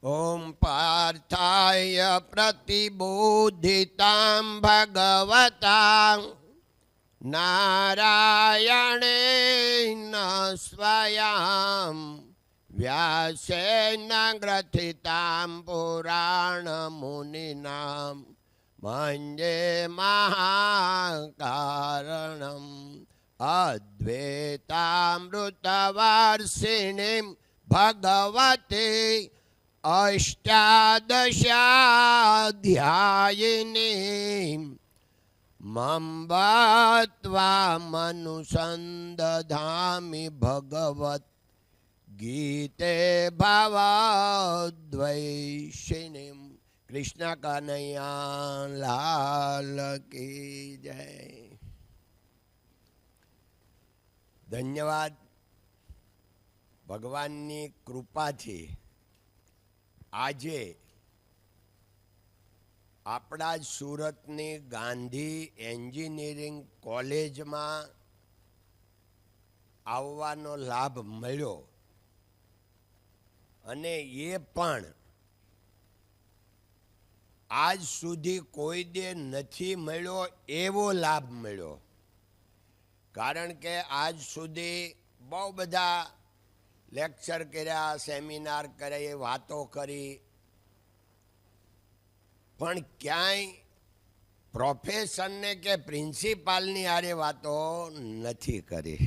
ઓમ પાર્થાય પ્રતિબોધિતાં ભગવતા નારાયણેન સ્વયં વ્યાસેન ગ્રથિતાં પુરાણમુનિનાં વંદે મહાકારણં અદ્વૈતામૃતવર્ષિણીં ભગવતી અષ્ટાદશાધ્યાયિનીં મમ્બત્વામનુસંદધામિ ભગવત ગીતે ભવદ્વૈષિણીં. કૃષ્ણ કનૈયા લાલ કી જય. ધન્યવાદ. ભગવાનની કૃપાથી આજે આપણા જ સુરતની ગાંધી એન્જિનિયરિંગ કોલેજમાં આવવાનો લાભ મળ્યો અને એ પણ આજ સુધી કોઈ દે નથી મળ્યો એવો લાભ મળ્યો. કારણ કે આજ સુધી બહુ બધા લેક્ચર કર્યા, સેમિનાર કરી, વાતો કરી, પણ ક્યાંય પ્રોફેસરને કે પ્રિન્સિપાલની આરે વાતો નથી કરી.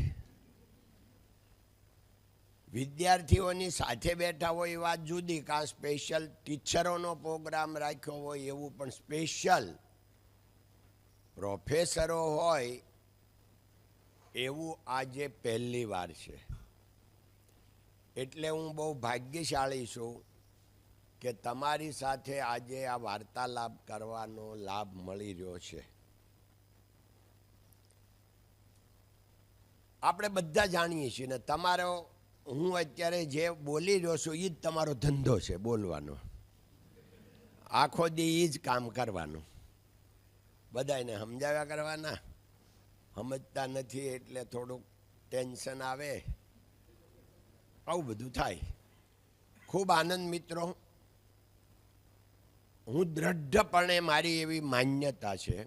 વિદ્યાર્થીઓની સાથે બેઠા હોય એ વાત જુદી, કાં સ્પેશિયલ ટીચરોનો પ્રોગ્રામ રાખ્યો હોય એવું, પણ સ્પેશિયલ પ્રોફેસરો હોય એવું આજે પહેલી વાર છે. એટલે હું બહુ ભાગ્યશાળી છું કે તમારી સાથે આજે આ વાર્તાલાપ કરવાનો લાભ મળી રહ્યો છે. આપણે બધા જાણીએ છીએ ને, તમારો હું અત્યારે જે બોલી રહ્યો છું એ જ તમારો ધંધો છે, બોલવાનો. આખો દી એ જ કામ કરવાનું, બધાને સમજાવ્યા કરવાના. સમજતા નથી એટલે થોડુંક ટેન્શન આવે, આવું બધું થાય. ખૂબ આનંદ મિત્રો. હું દ્રઢપણે મારી એવી માન્યતા છે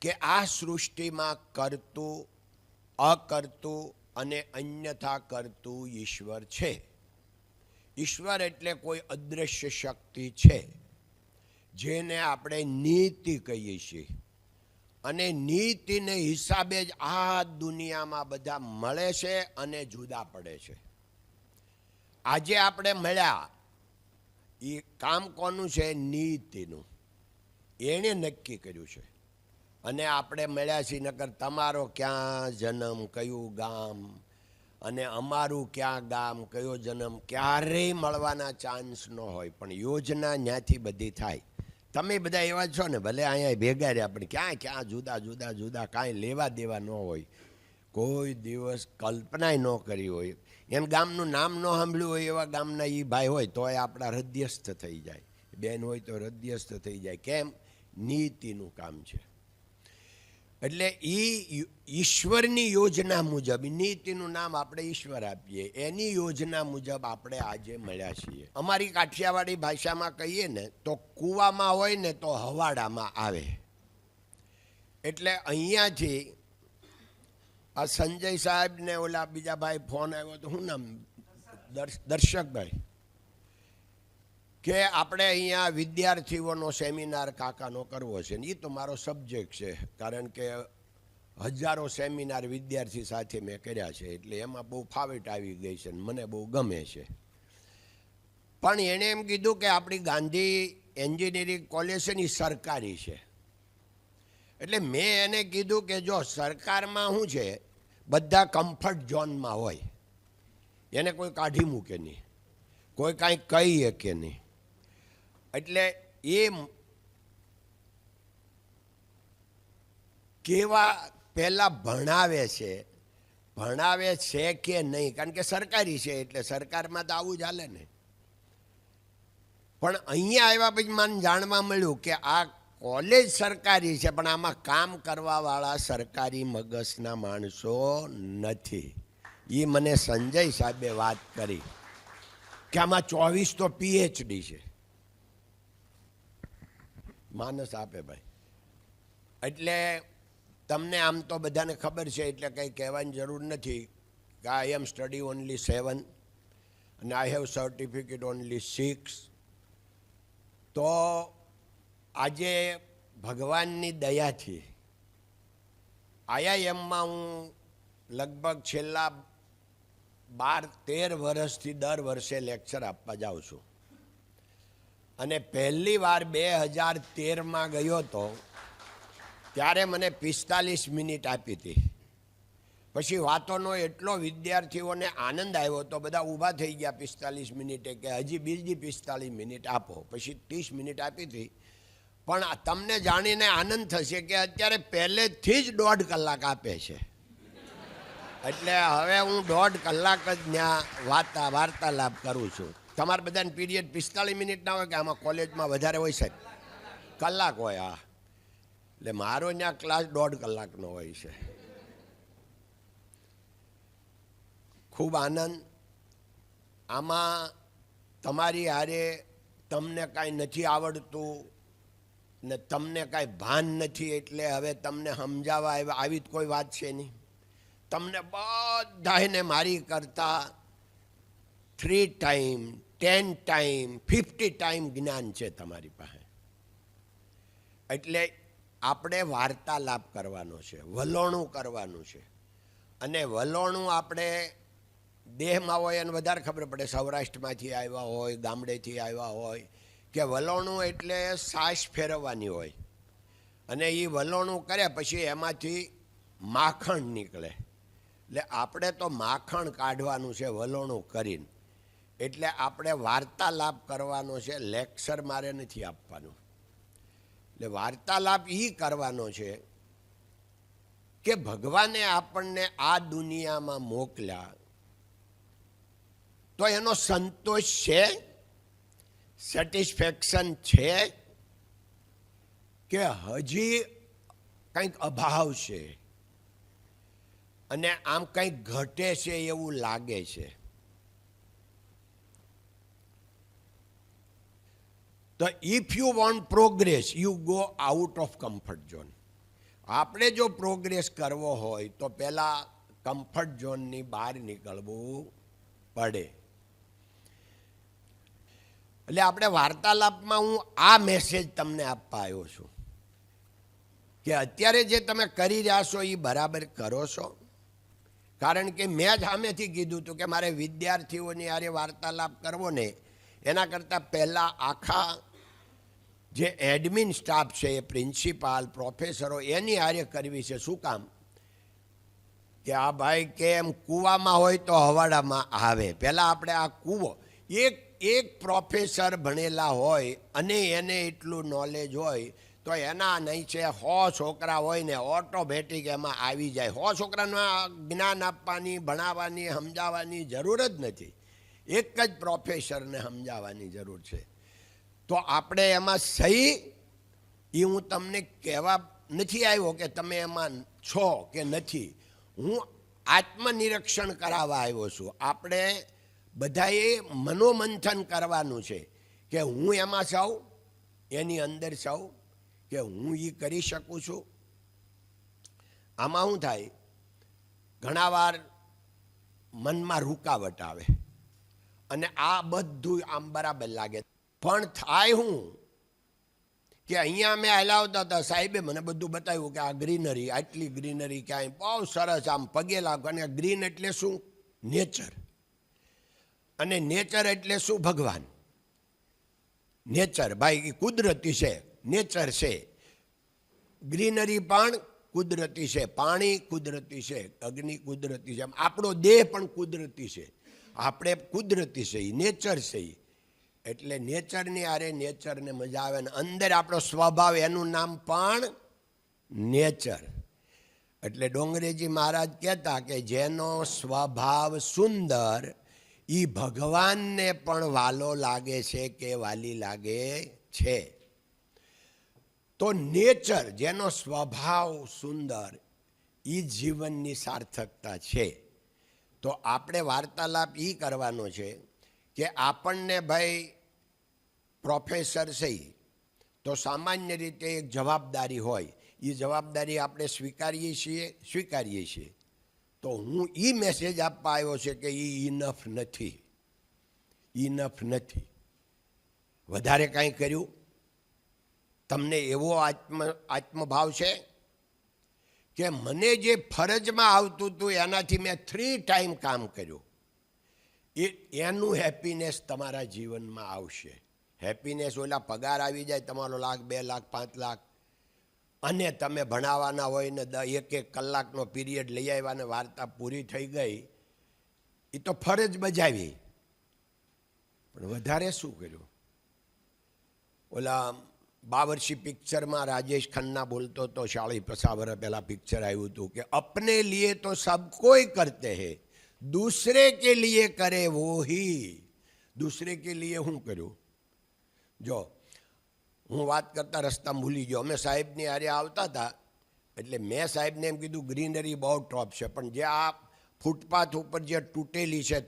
કે આ સૃષ્ટિમાં કરતું, અકર્તું અને અન્યથા કરતું ઈશ્વર છે. ઈશ્વર એટલે કોઈ અદૃશ્ય શક્તિ છે જેને આપણે નીતિ કહીએ છીએ, અને નીતિને હિસાબે જ આ દુનિયામાં બધા મળે છે અને જુદા પડે છે. આજે આપણે મળ્યા એ કામ કોનું છે? નીતિનું. એણે નક્કી કર્યું છે અને આપણે મળ્યા છીએ. નકર તમારો ક્યાં જન્મ, કયું ગામ, અને અમારું ક્યાં ગામ, કયો જન્મ, ક્યારેય મળવાના ચાન્સ ન હોય. પણ યોજના ત્યાંથી બધી થાય. તમે બધા એવા છો ને, ભલે અહીંયા ભેગા રહ્યા, પણ ક્યાં ક્યાં જુદા જુદા જુદા, કાંઈ લેવા દેવા ન હોય. કોઈ દિવસ કલ્પનાય ન કરી હોય. એને ગામનું નામ ન સાંભળ્યું હોય એવા ગામના એ ભાઈ હોય તોય આપણા હૃદયસ્થ થઈ જાય, બેન હોય તો હૃદયસ્થ થઈ જાય. કેમ? નીતિનું કામ છે. એટલે એ ઈશ્વરની યોજના મુજબ, નીતિનું નામ આપણે ઈશ્વર આપીએ, એની યોજના મુજબ આપણે આજે મળ્યા છીએ. અમારી કાઠિયાવાડી ભાષામાં કહીએ ને તો કૂવામાં હોય ને તો હવાડામાં આવે. એટલે અહીંયાથી આ સંજય સાહેબ ને ઓલા બીજા ભાઈ ફોન આવ્યો તો શું નામ, દર્શકભાઈ, કે આપણે અહીંયા વિદ્યાર્થીઓનો સેમિનાર કાકાનો કરવો છે. ને એ તો મારો સબ્જેક્ટ છે, કારણ કે હજારો સેમિનાર વિદ્યાર્થી સાથે મેં કર્યા છે, એટલે એમાં બહુ ફાવટ આવી ગઈ છે, મને બહુ ગમે છે. પણ એણે એમ કીધું કે આપણી ગાંધી એન્જિનિયરિંગ કોલેજ છે ને એ સરકારી છે. એટલે મેં એને કીધું કે જો સરકારમાં શું છે, બધા કમ્ફર્ટ ઝોનમાં હોય, એને કોઈ કાઢી મૂકે નહીં, કોઈ કાંઈ કહી શકે નહીં. એટલે એ કેવા પહેલાં ભણાવે છે કે નહીં, કારણ કે સરકારી છે એટલે સરકારમાં તો આવું જ હાલે ને. પણ અહીંયા આવ્યા પછી મને જાણવા મળ્યું કે આ કોલેજ સરકારી છે, પણ આમાં કામ કરવાવાળા સરકારી મગજના માણસો નથી. એ મને સંજય સાહેબે વાત કરી. કે આમાં 24 તો PhD છે. માનસ આપે ભાઈ. એટલે તમને આમ તો બધાને ખબર છે, એટલે કંઈ કહેવાની જરૂર નથી કે આઈ એમ સ્ટડી ઓનલી 7 અને આઈ હેવ સર્ટિફિકેટ ઓનલી 6. તો આજે ભગવાનની દયાથી IIMમાં હું લગભગ છેલ્લા 12-13 વર્ષથી દર વર્ષે લેક્ચર આપવા જાઉં છું. અને પહેલી વાર 2013માં ગયો હતો ત્યારે મને 45 મિનિટ આપી હતી. પછી વાતોનો એટલો વિદ્યાર્થીઓને આનંદ આવ્યો તો બધા ઊભા થઈ ગયા 45 મિનિટે કે હજી બીજી 45 મિનિટ આપો. પછી 30 મિનિટ આપી હતી. પણ તમને જાણીને આનંદ થશે કે અત્યારે પહેલેથી જ 1.5 કલાક આપે છે. એટલે હવે હું 1.5 કલાક જ ત્યાં વાર્તાલાપ કરું છું. તમારે બધાને પીરિયડ 45 મિનિટ ના હોય કે આમાં કોલેજમાં વધારે હોય સાહેબ? કલાક હોય. હા, એટલે મારો ત્યાં ક્લાસ 1.5 કલાકનો હોય છે. ખૂબ આનંદ. આમાં તમારી હારે તમને કાંઈ નથી આવડતું ને તમને કાંઈ ભાન નથી એટલે હવે તમને સમજાવવા આવી જ કોઈ વાત છે નહીં. તમને બધાને મારી કરતાં 3 ટાઈમ 10 ટાઈમ 50 ટાઈમ જ્ઞાન છે તમારી પાસે. એટલે આપણે વાર્તાલાપ કરવાનો છે, વલોણું કરવાનું છે. અને વલોણું આપણે દેહમાં હોય એને વધારે ખબર પડે. સૌરાષ્ટ્રમાંથી આવ્યા હોય, ગામડેથી આવ્યા હોય કે વલોણું એટલે સાસ ફેરવવાની હોય અને એ વલોણું કરે પછી એમાંથી માખણ નીકળે. એટલે આપણે તો માખણ કાઢવાનું છે વલોણું કરીને. એટલે આપણે વાર્તાલાપ કરવાનો છે, લેક્ચર મારે નથી આપવાનું. એટલે વાર્તાલાપ એ કરવાનો છે કે ભગવાને આપણને આ દુનિયામાં મોકલ્યા તો એનો સંતોષ છે, સેટિસ્ફેક્શન છે કે હજી કંઈક અભાવ છે અને આમ કંઈક ઘટે છે એવું લાગે છે. તો if you want progress you go out of comfort zone. આપણે જો પ્રોગ્રેસ કરવો હોય તો પહેલાં કમ્ફર્ટ ઝોનની બહાર નીકળવું પડે. એટલે આપણે વાર્તાલાપમાં હું આ મેસેજ તમને આપવા આવ્યો છું કે અત્યારે જે તમે કરી રહ્યા છો એ બરાબર કરો છો. કારણ કે મેં જ સામેથી કીધું હતું કે મારે વિદ્યાર્થીઓની હારે વાર્તાલાપ કરવો ને એના કરતાં પહેલાં આખા જે એડમિન સ્ટાફ છે એ પ્રિન્સિપાલ પ્રોફેસરો એની હારે કરવી છે. શું કામ? કે આ ભાઈ કેમ કૂવામાં હોય તો હવાડામાં આવે. પહેલાં આપણે આ કૂવો એક પ્રોફેસર ભણેલા હોય અને એને એટલું નોલેજ હોય તો એના નહીં છે 100 છોકરા હોય ને ઓટોમેટિક એમાં આવી જાય. 100 છોકરાના જ્ઞાન આપવાની, ભણાવવાની, સમજાવવાની જરૂર જ નથી. એક જ પ્રોફેસરને સમજાવવાની જરૂર છે. તો આપણે એમાં સહી એ હું તમને કહેવા નથી આવ્યો કે તમે એમાં છો કે નથી. હું આત્મનિરીક્ષણ કરાવવા આવ્યો છું. આપણે બધાએ મનોમંથન કરવાનું છે કે હું એમાં છું, એની અંદર છું, કે હું એ કરી શકું છું. આમાં શું થાય, ઘણા વાર મનમાં રૂકાવટ આવે અને આ બધું આમ બરાબર લાગે. પણ થાય હું કે અહીંયા અમે હલાવતા હતા, સાહેબે મને બધું બતાવ્યું કે આ ગ્રીનરી, આટલી ગ્રીનરી ક્યાંય બહુ સરસ, આમ પગે લાગો. અને ગ્રીન એટલે શું? નેચર. અને નેચર એટલે શું? ભગવાન. નેચર ભાઈ કુદરતી છે, નેચર છે. ગ્રીનરી પણ કુદરતી છે, પાણી કુદરતી છે, અગ્નિ કુદરતી છે. આપણો દેહ પણ કુદરતી છે. આપણે કુદરતી છે, નેચર છે. એટલે નેચરની આરે નેચરને મજા આવે ને અંદર આપણો સ્વભાવ, એનું નામ પણ નેચર. એટલે ડોંગરેજી મહારાજ કહેતા કે જેનો સ્વભાવ સુંદર એ ભગવાનને પણ વાલો લાગે છે કે વાલી લાગે છે. તો નેચર, જેનો સ્વભાવ સુંદર, એ જીવનની સાર્થકતા છે. તો આપણે વાર્તાલાપ એ કરવાનો છે કે આપણને ભાઈ પ્રોફેસર છે તો સામાન્ય રીતે એક જવાબદારી હોય, એ જવાબદારી આપણે સ્વીકારીએ છીએ. તો હું એ મેસેજ આપવા આવ્યો છે કે એ ઇનફ નથી. વધારે કાંઈ કર્યું? તમને એવો આત્મભાવ છે કે મને જે ફરજમાં આવતું હતું એનાથી મેં 3 ટાઈમ કામ કર્યું, એનું હેપીનેસ તમારા જીવનમાં આવશે. હેપીનેસ ઓલા પગાર આવી જાય તમારો 1 લાખ 2 લાખ 5 લાખ, અને તમે ભણાવવાના હોય ને 1 કલાકનો પીરિયડ લઈ આવ્યા ને વાર્તા પૂરી થઈ ગઈ, એ તો ફરજ બજાવી. પણ વધારે શું કર્યું? ઓલા બાવરસી પિક્ચરમાં રાજેશ ખન્ના બોલતો હતો, 40-50 વર્ષ પહેલાં પિક્ચર આવ્યું હતું કે અપને લીએ તો સબ કોઈ કરતે હૈ, દૂસરે કે લીએ કરે वो ही. દૂસરે કે લીએ શું કર્યું? જો હું વાત કરતા રસ્તા ભૂલી ગયો. અમે સાહેબની હારે આવતા હતા એટલે મેં સાહેબને એમ કીધું ગ્રીનરી બહુ ટોપ છે, પણ જે આ ફૂટપાથ ઉપર જે તૂટેલી છે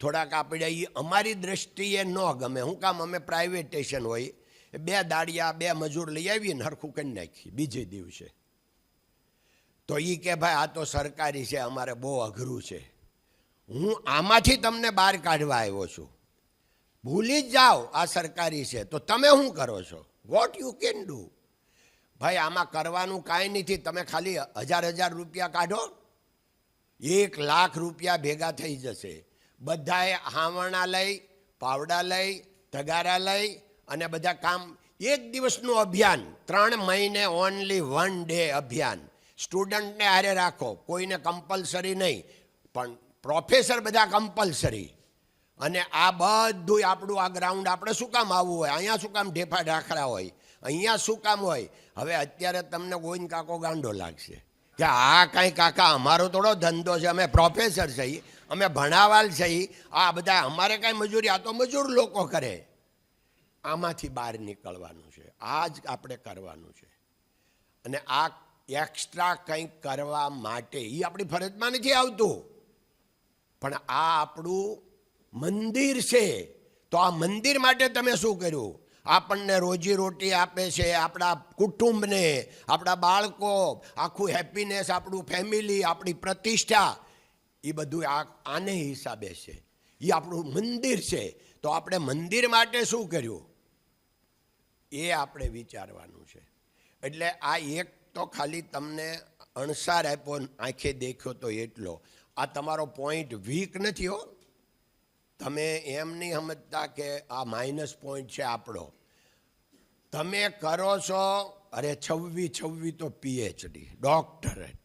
થોડાક આપણે એ અમારી દ્રષ્ટિએ ન ગમે. શું કામ? અમે પ્રાઇવેટેશન હોય, 2 દાડિયા 2 મજૂર લઈ આવીએ ને હરખું કરી નાખીએ બીજે દિવસે. તો એ કે ભાઈ આ તો સરકારી છે, અમારે બહુ અઘરું છે. હું આમાંથી તમને બહાર કાઢવા આવ્યો છું. ભૂલી જ જાઓ આ સરકારી છે, તો તમે શું કરો છો? What you can do? ભાઈ આમાં કરવાનું કાંઈ નથી. તમે ખાલી 1000 રૂપિયા કાઢો, 1 લાખ રૂપિયા ભેગા થઈ જશે. બધાએ હાવણા લઈ, પાવડા લઈ, તગારા લઈ અને બધા કામ. 1 દિવસનું અભિયાન, 3 મહિને ઓનલી 1 ડે અભિયાન. સ્ટુડન્ટને હારે રાખો, કોઈને કમ્પલસરી નહીં, પણ પ્રોફેસર બધા કમ્પલસરી. અને આ બધું આપણું આ ગ્રાઉન્ડ આપણે શું કામ આવવું હોય? અહીંયા શું કામ ઢેફા ઢાખરા હોય? અહીંયા શું કામ હોય? હવે અત્યારે તમને ગોવિંદ કાકો ગાંડો લાગશે કે આ કાંઈ કાકા અમારો થોડો ધંધો છે, અમે પ્રોફેસર છીએ, અમે ભણાવાલ છીએ, આ બધા અમારે કાંઈ મજૂરી, આ તો મજૂર લોકો કરે. આમાંથી બહાર નીકળવાનું છે, આ જ આપણે કરવાનું છે. અને આ એક્સ્ટ્રા કંઈક કરવા માટે એ આપણી ફરજમાં નથી આવતું, પણ આ આપણું મંદિર છે. તો આ મંદિર માટે તમે શું કર્યું? આપણને રોજીરોટી આપે છે, આપણા કુટુંબને, આપણા બાળકો, આખું હેપીનેસ, આપણું ફેમિલી, આપણી પ્રતિષ્ઠા, એ બધું આને હિસાબે છે. એ આપણું મંદિર છે. તો આપણે મંદિર માટે શું કર્યું એ આપણે વિચારવાનું છે. એટલે આ એક તો ખાલી તમને અણસાર આપ્યો, આંખે દેખ્યો તો એટલો. આ તમારો પોઈન્ટ વીક નથી હો. તમે એમ નહીં સમજતા કે આ માઇનસ પોઈન્ટ છે આપણો. તમે કરો છો, અરે 26 તો PhD ડોક્ટરેટ,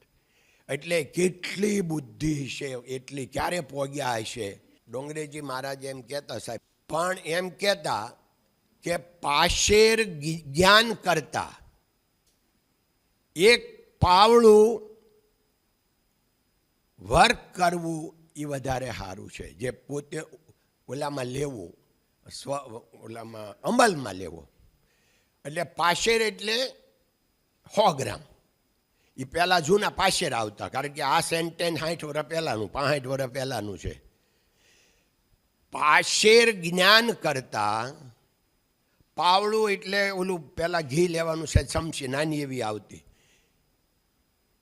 એટલે કેટલી બુદ્ધિ છે, એટલી ક્યારે પહોંચ્યા હશે. ડોંગરેજી મહારાજ એમ કહેતા સાહેબ, પણ એમ કહેતા કે પાશેર જ્ઞાન કરતા એક પાવળું વર્ક કરવું એ વધારે સારું છે. જે પોતે ઓલામાં લેવું, ઓલામાં અમલમાં લેવો. એટલે પાશેર એટલે 100 ગ્રામ. એ પહેલાં જૂના પાશેર આવતા, કારણ કે આ સેન્ટેન્સ 60 વર્ષ પહેલાંનું, 65 વર્ષ પહેલાંનું છે. પાશેર જ્ઞાન કરતા પાવળું એટલે ઓલું પહેલાં ઘી લેવાનું છે, ચમચી નાની એવી આવતી,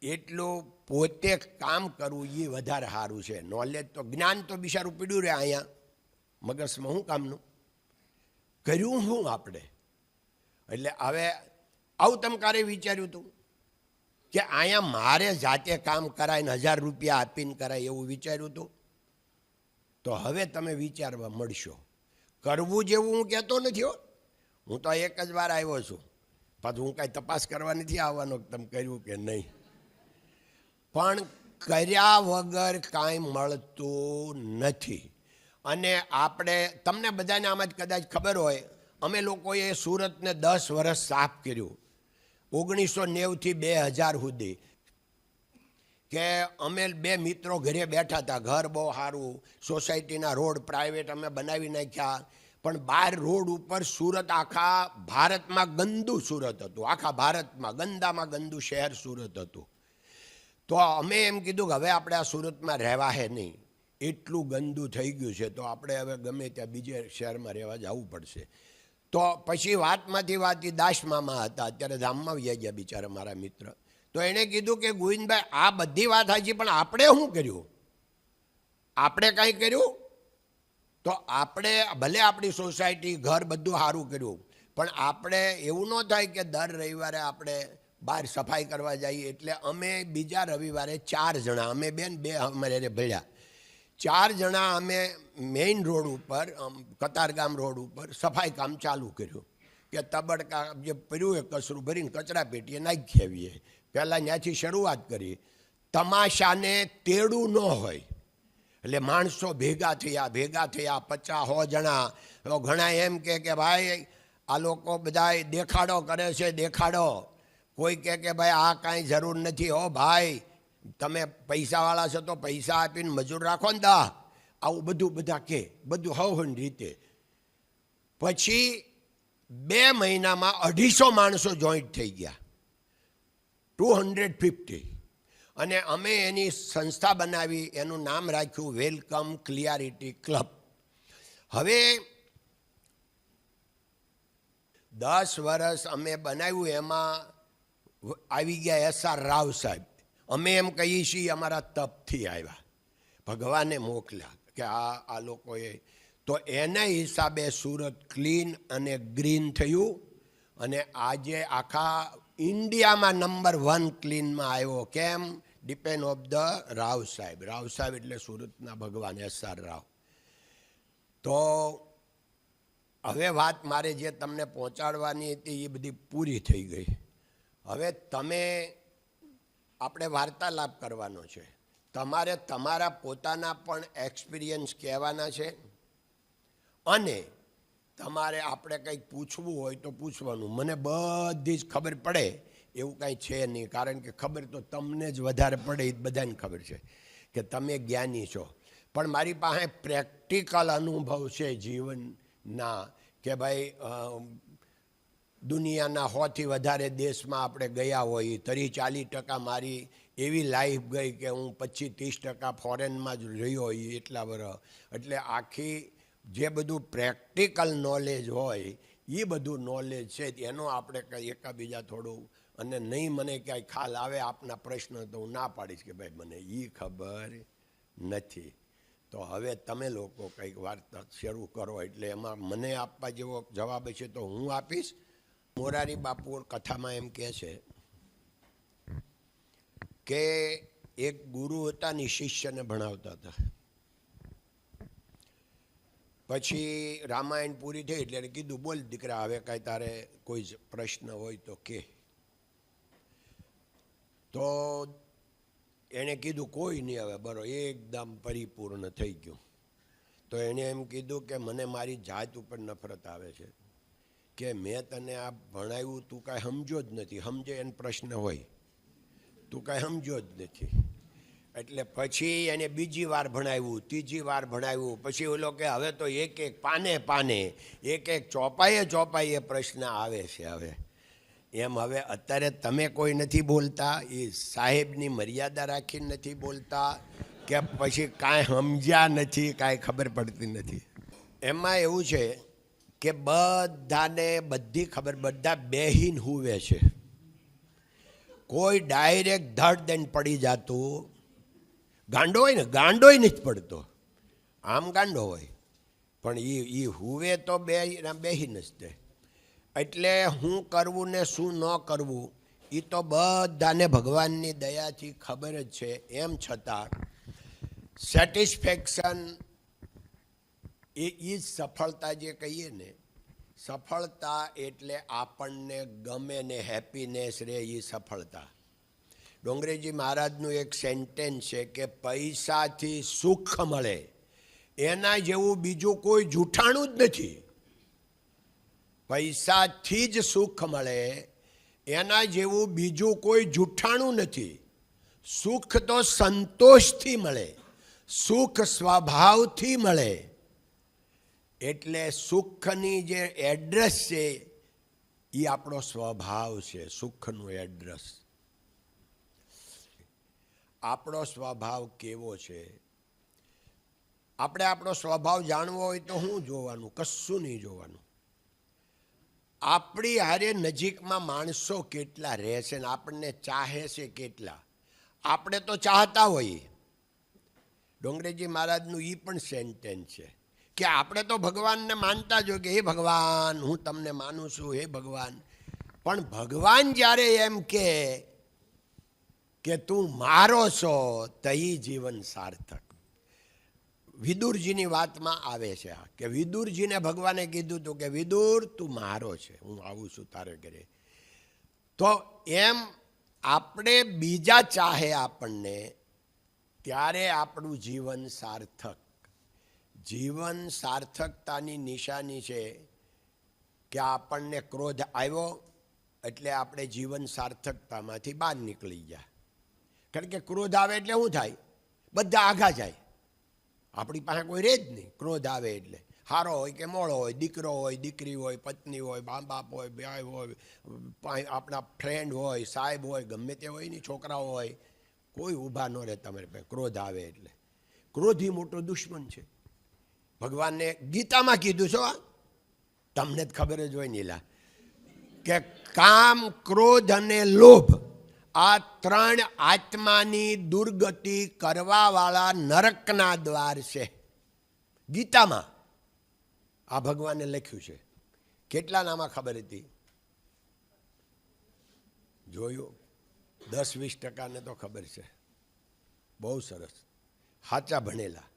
એટલું પોતે કામ કરવું એ વધારે સારું છે. નોલેજ તો, જ્ઞાન તો બિચારું પીડ્યું રહે અહીંયા મગજમાં. શું કામનું કર્યું શું આપણે? એટલે હવે આવું તમે ક્યારે વિચાર્યું હતું કે અહીંયા મારે જાતે કામ કરાય ને 1000 રૂપિયા આપીને કરાય, એવું વિચાર્યું હતું? તો હવે તમે વિચારવા મળશો. કરવું જેવું હું કહેતો નથી હો. હું તો એક જ વાર આવ્યો છું, પાછું હું કાંઈ તપાસ કરવા નથી આવવાનો તમે કર્યું કે નહીં. પણ કર્યા વગર કાંઈ મળતું નથી. અને આપણે, તમને બધાને આમાં જ કદાચ ખબર હોય, અમે લોકોએ સુરતને 10 વર્ષ સાફ કર્યું, 1990 થી 2000 સુધી. કે અમે 2 મિત્રો ઘરે બેઠા હતા, ઘર બહુ સારું, સોસાયટીના રોડ પ્રાઇવેટ અમે બનાવી નાખ્યા, પણ 12 રોડ ઉપર સુરત, આખા ભારતમાં ગંદુ સુરત હતું, આખા ભારતમાં ગંદામાં ગંદુ શહેર સુરત હતું. તો અમે એમ કીધું કે હવે આપણે આ સુરતમાં રહેવા હે નહીં, એટલું ગંદુ થઈ ગયું છે, તો આપણે હવે ગમે ત્યાં બીજે શહેરમાં રહેવા જવું પડશે. તો પછી વાતમાંથી વાત, એ દાસ મામા હતા, અત્યારે ધામમાં વ્યા ગયા બિચારા મારા મિત્ર. તો એણે કીધું કે ગોવિંદભાઈ, આ બધી વાત સાચી, પણ આપણે શું કર્યું? આપણે કાંઈ કર્યું? તો આપણે ભલે આપણી સોસાયટી, ઘર બધું સારું કર્યું, પણ આપણે એવું ન થાય કે દર રવિવારે આપણે બહાર સફાઈ કરવા જઈએ. એટલે અમે બીજા રવિવારે 4 જણા, અમે બેન 2 અમારે ભેળ્યા, 4 જણા અમે મેઇન રોડ ઉપર, કતારગામ રોડ ઉપર સફાઈ કામ ચાલુ કર્યું. કે તબડકા જે પડ્યું એ કચરું ભરીને કચરા પેટીએ નાખી આવીએ. પહેલાં ત્યાંથી શરૂઆત કરી. તમાશાને તેડું ન હોય, એટલે માણસો ભેગા થયા 50-100 જણા. તો ઘણા એમ કે ભાઈ આ લોકો બધા દેખાડો કરે છે, દેખાડો. કોઈ કે ભાઈ આ કાંઈ જરૂર નથી, હો ભાઈ તમે પૈસાવાળા છો તો પૈસા આપીને મજૂર રાખો ને દા, આવું બધું બધા કે, બધું હવની રીતે. પછી 2 મહિનામાં 250 માણસો જોઈન્ટ થઈ ગયા, 250. અને અમે એની સંસ્થા બનાવી, એનું નામ રાખ્યું વેલકમ ક્લિયરિટી ક્લબ. હવે 10 વર્ષ અમે બનાવ્યું, એમાં આવી ગયા SR રાવ સાહેબ. અમે એમ કહીએ છીએ અમારા તપથી આવ્યા, ભગવાને મોકલ્યા કે આ લોકોએ. તો એના હિસાબે સુરત ક્લીન અને ગ્રીન થયું, અને આજે આખા ઇન્ડિયામાં નંબર 1 ક્લીનમાં આવ્યો. કેમ? ડિપેન્ડ ઓફ ધ રાવ સાહેબ. રાવ સાહેબ એટલે સુરતના ભગવાન SR રાવ. તો હવે વાત મારે જે તમને પહોંચાડવાની હતી એ બધી પૂરી થઈ ગઈ. હવે આપણે વાર્તાલાપ કરવાનો છે. તમારે તમારા પોતાના પણ એક્સપિરિયન્સ કહેવાના છે, અને તમારે આપણે કંઈક પૂછવું હોય તો પૂછવાનું. મને બધી જ ખબર પડે એવું કાંઈ છે નહીં, કારણ કે ખબર તો તમને જ વધારે પડે, એ બધાને ખબર છે કે તમે જ્ઞાની છો. પણ મારી પાસે પ્રેક્ટિકલ અનુભવ છે જીવનના, કે ભાઈ દુનિયાના 100થી વધારે દેશમાં આપણે ગયા હોઈએ, 30-40% મારી એવી લાઈફ ગઈ કે હું 25-30% ફોરેનમાં જ રહ્યો હોઈએ એટલા વર્ષ. એટલે આખી જે બધું પ્રેક્ટિકલ નોલેજ હોય એ બધું નોલેજ છે, એનો આપણે કંઈ એકાબીજા થોડું. અને નહીં મને ક્યાંય ખ્યાલ આવે આપના પ્રશ્ન તો હું ના પાડીશ કે ભાઈ મને એ ખબર નથી. તો હવે તમે લોકો કંઈક વાર્તા શરૂ કરો, એટલે એમાં મને આપવા જેવો જવાબ છે તો હું આપીશ. મોરારી બાપુ કથામાં એમ કહે છે કે એક ગુરુ હતા ને શિષ્યને ભણાવતા હતા. પછી રામાયણ પૂરી થઈ એટલે એને કીધું, બોલ દીકરા, હવે કાંઈ તારે કોઈ પ્રશ્ન હોય તો કે. તો એણે કીધું કોઈ નહીં હવે, બરો એકદમ પરિપૂર્ણ થઈ ગયું. તો એણે એમ કીધું કે મને મારી જાત ઉપર નફરત આવે છે, કે મેં તને આ ભણાવ્યું, તું કાંઈ સમજો જ નથી. સમજે એને પ્રશ્ન હોય, તું કાંઈ સમજો જ નથી. એટલે પછી એને બીજી વાર ભણાવ્યું, ત્રીજી વાર ભણાવ્યું. પછી ઓલો કે હવે તો એક પાને એક ચોપાઈએ પ્રશ્ન આવે છે. હવે એમ હવે અત્યારે તમે કોઈ નથી બોલતા, એ સાહેબની મર્યાદા રાખીને નથી બોલતા, કે પછી કાંઈ સમજ્યા નથી, કાંઈ ખબર પડતી નથી. એમાં એવું છે કે બધાને બધી ખબર, બધા બેહીન હુવે છે. કોઈ ડાયરેક્ટ ધડ દઈને પડી જતું ગાંડો હોય ને, ગાંડોય નથી પડતો, આમ ગાંડો હોય પણ એ હુવે તો બેહીને જ તે. એટલે શું કરવું ને શું ન કરવું એ તો બધાને ભગવાનની દયાથી ખબર જ છે. એમ છતાં સેટિસ્ફેક્શન એ જ સફળતા જે કહીએ ને, સફળતા એટલે આપણને ગમે ને હેપીનેસ રહે, એ સફળતા. ડોંગરેજી મહારાજનું એક સેન્ટેન્સ છે કે પૈસાથી સુખ મળે એના જેવું બીજું કોઈ જૂઠાણું જ નથી. પૈસાથી જ સુખ મળે એના જેવું બીજું કોઈ જૂઠાણું નથી. સુખ તો સંતોષથી મળે, સુખ સ્વભાવથી મળે. એટલે સુખની જે એડ્રેસ છે એ આપણો સ્વભાવ છે. સુખનું એડ્રેસ આપણો સ્વભાવ કેવો છે? આપણે આપણો સ્વભાવ જાણવો હોય તો શું જોવાનું? કશું નહીં જોવાનું. આપણી હારે નજીકમાં માણસો કેટલા રહે છે ને આપણને ચાહે છે કેટલા. આપણે તો ચાહતા હોઈએ. ડોંગરેજી મહારાજનું એ પણ સેન્ટેન્સ છે કે આપણે તો ભગવાનને માનતા જ હોય કે હે ભગવાન હું તમને માનું છું, હે ભગવાન. પણ ભગવાન જ્યારે એમ કે તું મારો છો તો એ જીવન સાર્થક. વિદુરજીની વાતમાં આવે છે આ કે વિદુરજીને ભગવાને કીધું હતું કે વિદુર તું મારો છે, હું આવું છું તારે ઘરે. તો એમ આપણે બીજા ચાહે આપણને ત્યારે આપણું જીવન સાર્થક. જીવન સાર્થકતાની નિશાની છે કે આપણને ક્રોધ આવ્યો એટલે આપણે જીવન સાર્થકતામાંથી બહાર નીકળી ગયા. કારણ કે ક્રોધ આવે એટલે શું થાય? બધા આઘા જાય. આપણી પાસે કોઈ રહે જ નહીં ક્રોધ આવે એટલે. હારો હોય કે મોળો હોય, દીકરો હોય, દીકરી હોય, પત્ની હોય, મા બાપ હોય, ભાઈ હોય, આપણા ફ્રેન્ડ હોય, સાહેબ હોય, ગમે તે હોય નહીં, છોકરાઓ હોય, કોઈ ઊભા ન રહે તમારી પાસે ક્રોધ આવે એટલે. ક્રોધ એ મોટો દુશ્મન છે. ભગવાનને ગીતામાં કીધું છો, તમને જ ખબર જ હોય નીલા, કે કામ, ક્રોધ અને લોભ આ ત્રણ આત્માની દુર્ગતિ કરવાવાળા નરકના દ્વાર છે. ગીતામાં આ ભગવાને લખ્યું છે. કેટલા નામાં ખબર હતી? જોયું? 10-20% તો ખબર છે. બહુ સરસ, સાચા ભણેલા.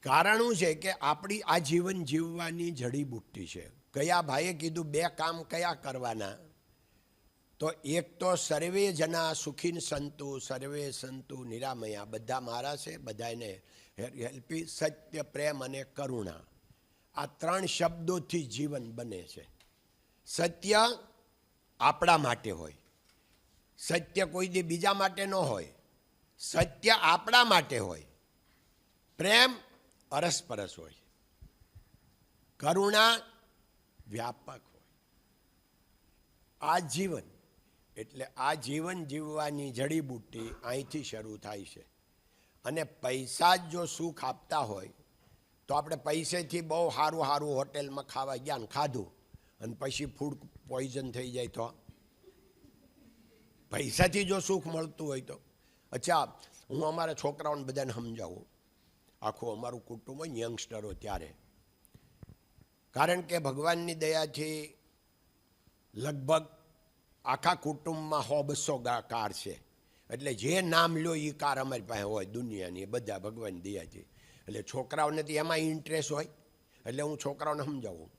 કારણ શું છે કે આપણી આ જીવન જીવવાની જડીબુટ્ટી છે. કયા ભાઈએ કીધું 2 કામ કયા કરવાના? તો એક તો સર્વે જના સુખીન સંતુ, સર્વે સંતુ નિરામયા. બધા મારા છે, બધાને હેલ્પી. સત્ય, પ્રેમ અને કરુણા, આ 3 શબ્દોથી જીવન બને છે. સત્ય આપણા માટે હોય, સત્ય કોઈ દી બીજા માટે ન હોય. સત્ય આપણા માટે હોય. પ્રેમ અરસપરસ હોય. કરુણા વ્યાપક હોય. આ જીવન એટલે આ જીવન જીવવાની જડીબુટ્ટી અહીંથી શરૂ થાય છે. અને પૈસા જ જો સુખ આપતા હોય તો આપણે પૈસેથી બહુ સારું સારું હોટેલમાં ખાવા ગયા ને ખાધું અને પછી ફૂડ પોઈઝન થઈ જાય તો? પૈસાથી જો સુખ મળતું હોય તો. અચ્છા, હું અમારા છોકરાઓને બધાને સમજાવું, આખું અમારું કુટુંબ હોય યંગસ્ટરો ત્યારે, કારણ કે ભગવાનની દયાથી લગભગ આખા કુટુંબમાં 100-200 કાર છે. એટલે જે નામ લો એ કાર અમારી પાસે હોય દુનિયાની, બધા ભગવાનની દયાથી. એટલે છોકરાઓને તો એમાં ઇન્ટરેસ્ટ હોય. એટલે હું છોકરાઓને સમજાવું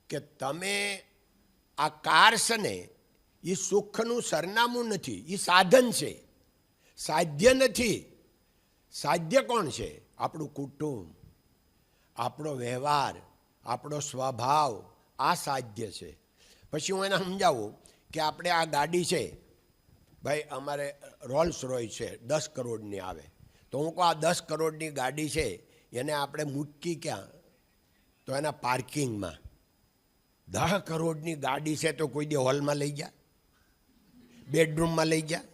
કે તમે આ કાર છે ને એ સુખનું સરનામું નથી, એ સાધન છે, સાધ્ય નથી. સાધ્ય કોણ છે? આપણું કુટુંબ, આપણો વ્યવહાર, આપણો સ્વભાવ, આ સાધ્ય છે. પછી હું એને સમજાવું કે આપણે આ ગાડી છે ભાઈ, અમારે રોલ્સ રોયસ છે, 10 કરોડની આવે. તો હું કહું આ 10 કરોડની ગાડી છે એને આપણે મૂકી ક્યાં? તો એના પાર્કિંગમાં. 10 કરોડની ગાડી છે તો કોઈ દી હોલમાં લઈ ગયા? બેડરૂમમાં લઈ ગયા?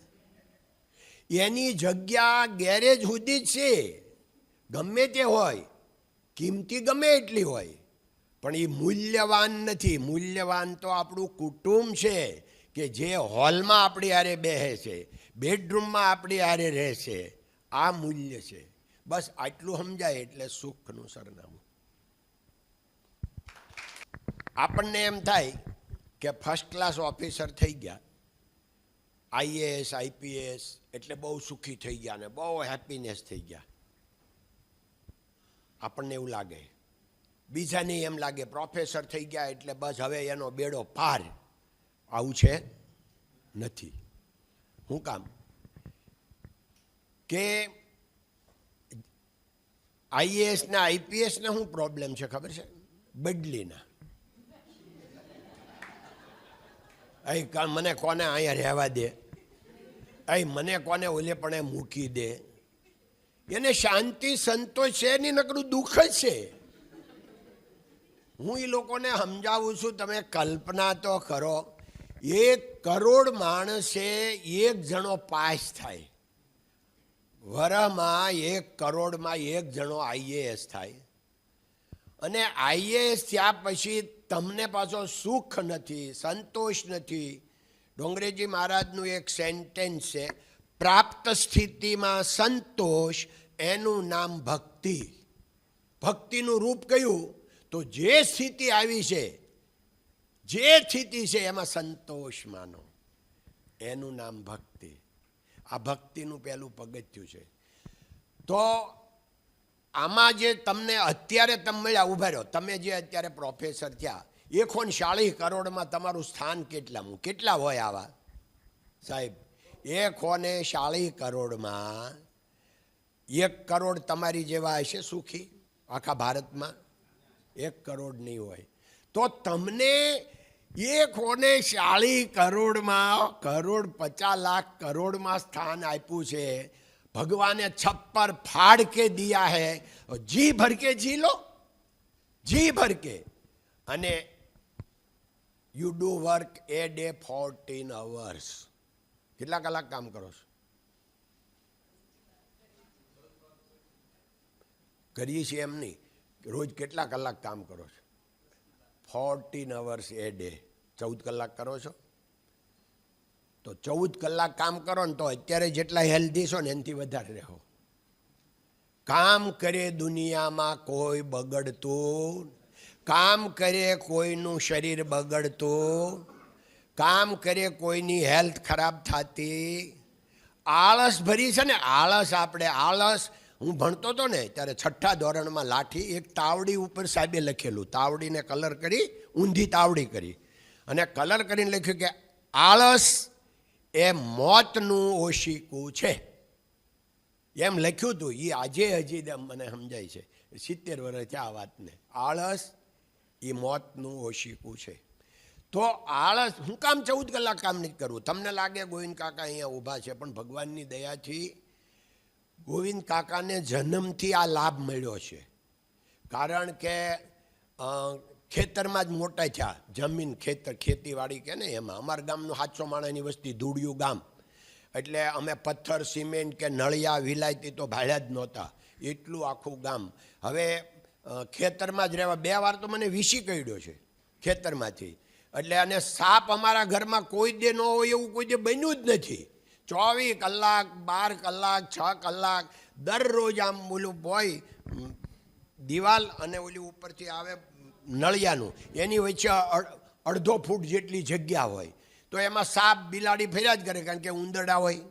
એની જગ્યા ગેરેજ સુધી જ છે. ગમે તે હોય, કિંમતી ગમે એટલી હોય, પણ એ મૂલ્યવાન નથી. મૂલ્યવાન તો આપણું કુટુંબ છે કે જે હોલમાં આપણી હારે બેસે છે, બેડરૂમમાં આપણી હારે રહે છે. આ મૂલ્ય છે. બસ આટલું સમજાય એટલે સુખનું સરનામું. આપણને એમ થાય કે ફર્સ્ટ ક્લાસ ઓફિસર થઈ ગયા, IAS IPS એટલે બહુ સુખી થઈ ગયા ને બહુ હેપીનેસ થઈ ગયા. આપણને એવું લાગે. બીજાને એમ લાગે પ્રોફેસર થઈ ગયા એટલે બસ હવે એનો બેડો પાર. આવું છે નથી. શું કામ? કે IAS ને IPS ને શું પ્રોબ્લેમ છે ખબર છે? બદલીના. મને કોને અહીંયા રહેવા દે, મને કોને ઓલે પણ મૂકી દે. એને શાંતિ સંતોષ છે નહીં, નકરું દુઃખ જ છે. હું એ લોકોને સમજાવું છું, તમે કલ્પના તો કરો, 1 કરોડ માણસે 1 જણો પાસ થાય. વરમાં 1 કરોડમાં 1 જણો આઈએએસ થાય, અને આઈએએસ થયા પછી તમને પાછો સુખ નથી, સંતોષ નથી. ડોંગરેજી મહારાજનું એક સેન્ટેન્સ છે, પ્રાપ્ત સ્થિતિમાં સંતોષ એનું નામ ભક્તિ. ભક્તિનું રૂપ કયું? તો જે સ્થિતિ આવી છે, જે સ્થિતિ છે એમાં સંતોષ માનો, એનું નામ ભક્તિ. આ ભક્તિનું પહેલું પગથિયું છે. તો આમાં જે તમને અત્યારે તમે મળ્યા, ઉભા રહ્યો, તમે જે અત્યારે પ્રોફેસર થયા, 140 કરોડમાં તમારું સ્થાન કેટલામું? કેટલા હોય આવા સાહેબ? 140 કરોડમાં 1 કરોડ તમારી જેવા હશે સુખી આખા ભારતમાં? 1 કરોડ નહીં હોય. તો તમને 140 કરોડમાં, કરોડ 50 લાખ કરોડમાં સ્થાન આપ્યું છે. ભગવાને છપ્પર ફાड़ के दिया है, जी भर के जी लो, जी भर के. અને you do work A day 14 hours. કેટલા કલાક કામ કરો છો? કરીએ છીએ એમ નહીં, રોજ કેટલા કલાક કામ કરો છો? 14 hours એ ડે. 14 કલાક કરો છો? તો 14 કલાક કામ કરો ને તો અત્યારે જેટલા હેલ્ધી છો ને એનાથી વધારે રહો. કામ કરે દુનિયામાં કોઈ બગડતું, કામ કરે કોઈનું શરીર બગડતું, કામ કરે કોઈની હેલ્થ ખરાબ થતી. આળસ ભરી છે ને, આળસ. આપણે આળસ, હું ભણતો હતો ને ત્યારે 6ઠા ધોરણમાં લાઠી, એક તાવડી ઉપર સાહેબે લખેલું, તાવડીને કલર કરી, ઊંધી તાવડી કરી અને કલર કરીને લખ્યું કે આળસ એ મોતનું ઓશિકું છે. એમ લખ્યું હતું. એ આજે હજી મને સમજાય છે, 70 વર્ષ છે આ વાતને. આળસ એ મોતનું ઓશિકું છે. તો આળસ, હું કામ 14 કલાક કામ નથી કરવું? તમને લાગે ગોવિંદ કાકા અહીંયા ઊભા છે, પણ ભગવાનની દયાથી ગોવિંદ કાકાને જન્મથી આ લાભ મળ્યો છે. કારણ કે ખેતરમાં જ મોટા થયા, જમીન ખેતર, ખેતીવાડી કે ને એમાં. અમારા ગામનું 700 માણસની વસ્તી, ધૂળિયું ગામ. એટલે અમે પથ્થર, સિમેન્ટ કે નળિયા, વિલાયતી તો ભાડ્યા જ નહોતા, એટલું આખું ગામ. હવે ખેતરમાં જ રહેવા. 2 વાર તો મને વીસી કર્યો છે ખેતરમાંથી. એટલે અને સાપ અમારા ઘરમાં કોઈ દે ન હોય એવું કોઈ દે બન્યું જ નથી. 24 કલાક, 12 કલાક, 6 કલાક દરરોજ આમ ઓલું હોય દિવાલ અને ઓલી ઉપરથી આવે નળિયાનું, એની વચ્ચે 1.5 ફૂટ જેટલી જગ્યા હોય. તો એમાં સાપ બિલાડી ફર્યા જ કરે, કારણ કે ઉંદરડા હોય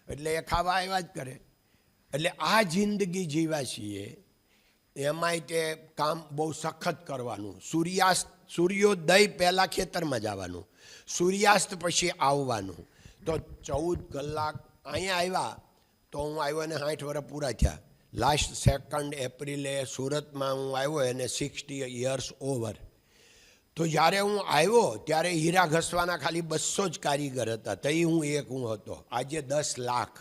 એટલે એ ખાવા આવ્યા જ કરે. એટલે આ જિંદગી જીવ્યા છીએ. એમાંય તે કામ બહુ સખત કરવાનું. સૂર્યોદય પહેલાં ખેતરમાં જવાનું, સૂર્યાસ્ત પછી આવવાનું. તો 14 કલાક અહીંયા આવ્યા. તો હું આવ્યો ને 60 વર્ષ પૂરા થયા. લાસ્ટ 2 એપ્રિલે સુરતમાં હું આવ્યો એને 60 years ઓવર. તો જ્યારે હું આવ્યો ત્યારે હીરા ઘસવાના ખાલી 200 જ કારીગર હતા. તઈ હું હતો. આજે 10 લાખ,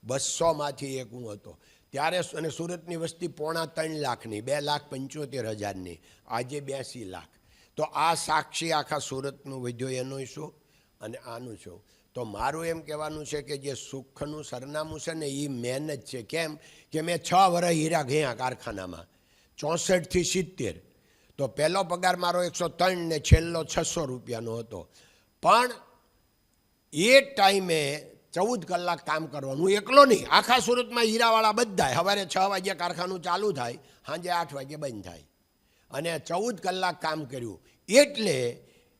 200માંથી એક હું હતો ત્યારે. અને સુરતની વસ્તી 3.25 લાખની, 2,75,000ની, આજે 82 લાખ. તો આ સાક્ષી આખા સુરતનું વધ્યો એનું શું અને આનું શું. તો મારું એમ કહેવાનું છે કે જે સુખનું સરનામું છે ને એ મહેનત છે. કેમ કે મેં 6 વર્ષ હીરા ગયા કારખાનામાં, 64 થી 70. તો પહેલો પગાર મારો 103 ને છેલ્લો 600 રૂપિયાનો હતો. પણ એ ટાઈમે 14 કલાક કામ કરવાનું. હું એકલો નહીં, આખા સુરતમાં હીરાવાળા બધા. સવારે 6 વાગ્યે કારખાનું ચાલુ થાય, સાંજે 8 વાગ્યે બંધ થાય. અને 14 કલાક કામ કર્યું. એટલે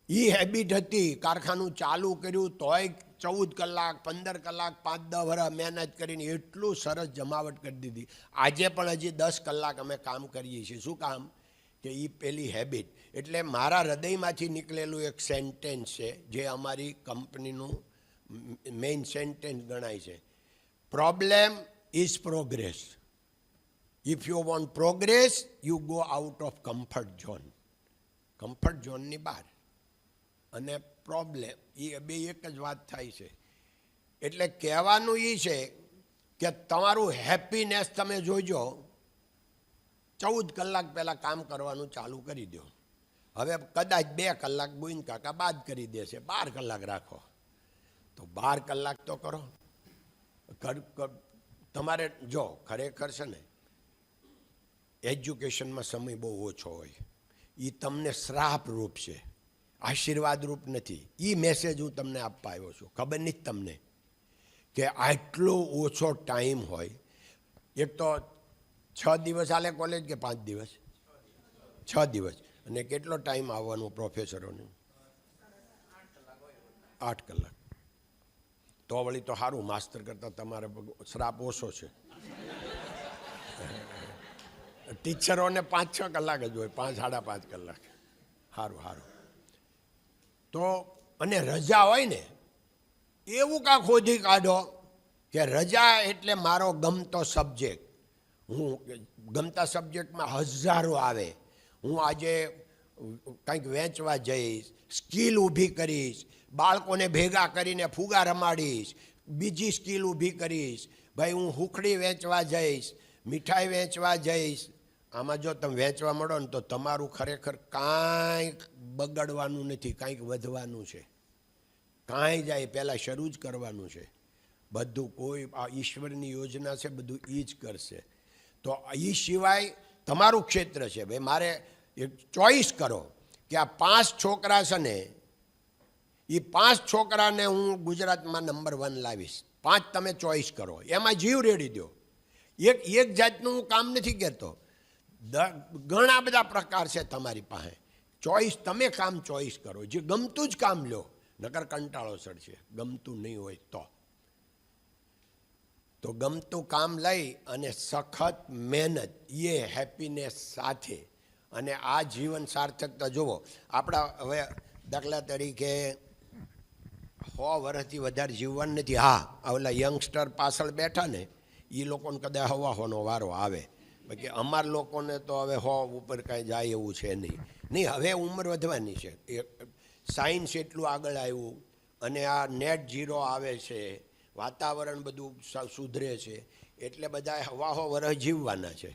એ હેબિટ હતી. કારખાનું ચાલુ કર્યું તોય 14 કલાક, 15 કલાક, 5-10 વર્ષ મહેનત કરીને એટલું સરસ જમાવટ કરી દીધી. આજે પણ હજી 10 કલાક અમે કામ કરીએ છીએ. શું કામ? કે એ પેલી હેબિટ. એટલે મારા હૃદયમાંથી નીકળેલું એક સેન્ટેન્સ છે જે અમારી કંપનીનું મેઇન સેન્ટેન્સ ગણાય છે. Problem is progress. If you want progress you go out of comfort zone. Comfort ઝોનની બહાર અને પ્રોબ્લેમ, એ બે એક જ વાત થાય છે. એટલે કહેવાનું એ છે કે તમારું હેપીનેસ તમે જોજો. 14 કલાક પહેલાં કામ કરવાનું ચાલુ કરી દો. હવે કદાચ 2 કલાક ગોવિંદ કાકા બાદ કરી દેશે, 12 કલાક રાખો. તો 12 કલાક તો કરો. તમારે જો ખરેખર છે ને એજ્યુકેશનમાં સમય બહુ ઓછો હોય, એ તમને શ્રાપ રૂપ છે, આશીર્વાદ રૂપ નથી. એ મેસેજ હું તમને આપવા આવ્યો છું. ખબર નહીં તમને કે આટલો ઓછો ટાઈમ હોય. એક તો 6 દિવસ હાલે કોલેજ કે 5 દિવસ? 6 દિવસ. અને કેટલો ટાઈમ આવવાનું પ્રોફેસરોને? 8 કલાક. તો વળી તો સારું, માસ્તર કરતાં તમારે શ્રાપ ઓછો છે. ટીચરોને 5-6 કલાક જ હોય, 5-5.5 કલાક. સારું સારું. તો અને રજા હોય ને એવું કાં ખોદી કાઢો કે રજા એટલે મારો ગમતો સબ્જેક્ટ. હું ગમતા સબ્જેક્ટમાં હજારો આવે. હું આજે કંઈક વેચવા જઈશ, સ્કિલ ઊભી કરીશ, બાળકોને ભેગા કરીને ફુગા રમાડીશ, બીજી સ્કિલ ઊભી કરીશ. ભાઈ હું હુખડી વેચવા જઈશ, મીઠાઈ વેચવા જઈશ. આમાં જો તમે વેચવા મળો ને તો તમારું ખરેખર કાંઈક બગડવાનું નથી, કાંઈક વધવાનું છે. કાંઈ જાય પહેલાં શરૂ જ કરવાનું છે બધું. કોઈ આ ઈશ્વરની યોજના છે, બધું એ જ કરશે. તો એ સિવાય તમારું ક્ષેત્ર છે. ભાઈ મારે એક ચોઈસ કરો કે આ 5 છોકરા છે ને, એ 5 છોકરાને હું ગુજરાતમાં નંબર 1 લાવીશ. 5 તમે ચોઈસ કરો, એમાં જીવ રેડી દો. એક જાતનું હું કામ નથી કહેતો, ઘણા બધા પ્રકાર છે તમારી પાસે. ચોઈસ તમે કામ ચોઈસ કરો, જે ગમતું જ કામ લો. નકર કંટાળો ચડશે ગમતું નહીં હોય તો ગમતું કામ લઈ અને સખત મહેનત એ હેપીનેસ સાથે અને આ જીવન સાર્થકતા જુઓ. આપણા હવે દાખલા તરીકે 100 વર્ષથી વધારે જીવવાનું નથી. હા, ઓલા યંગસ્ટર પાછળ બેઠા ને એ લોકોને કદાચ હવાનો વારો આવે, બાકી અમારા લોકોને તો હવે 100 ઉપર કાંઈ જાય એવું છે નહીં. હવે ઉંમર વધવાની છે. સાયન્સ એટલું આગળ આવ્યું અને આ નેટ ઝીરો આવે છે, વાતાવરણ બધું સુધરે છે, એટલે બધા 100 વર્ષ જીવવાના છે.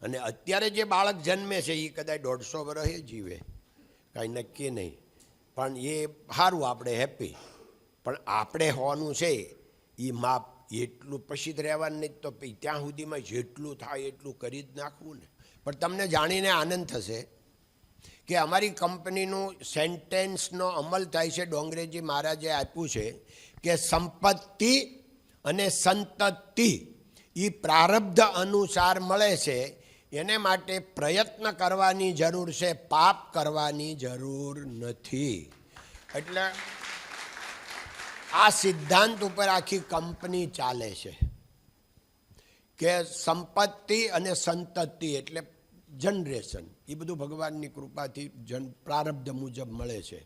અને અત્યારે જે બાળક જન્મે છે એ કદાચ 150 વર્ષે જીવે, કાંઈ નક્કી નહીં. પણ એ સારું, આપણે હેપી. પણ આપણે હોવાનું છે એ માપ એટલું પછી જ રહેવાનું નહીં. તો ત્યાં સુધીમાં જેટલું થાય એટલું કરી જ નાખવું ને. પણ તમને જાણીને આનંદ થશે કે અમારી કંપનીનું સેન્ટેન્સનો અમલ થાય છે. ડોંગરેજી મહારાજે આપ્યું છે કે સંપત્તિ અને સંતતિ એ પ્રારબ્ધ અનુસાર મળે છે. એને માટે પ્રયત્ન કરવાની જરૂર છે, પાપ કરવાની જરૂર નથી. એટલે આ સિદ્ધાંત ઉપર આખી કંપની ચાલે છે કે સંપત્તિ અને સંતતિ એટલે જનરેશન, એ બધું ભગવાનની કૃપાથી પ્રારબ્ધ મુજબ મળે છે.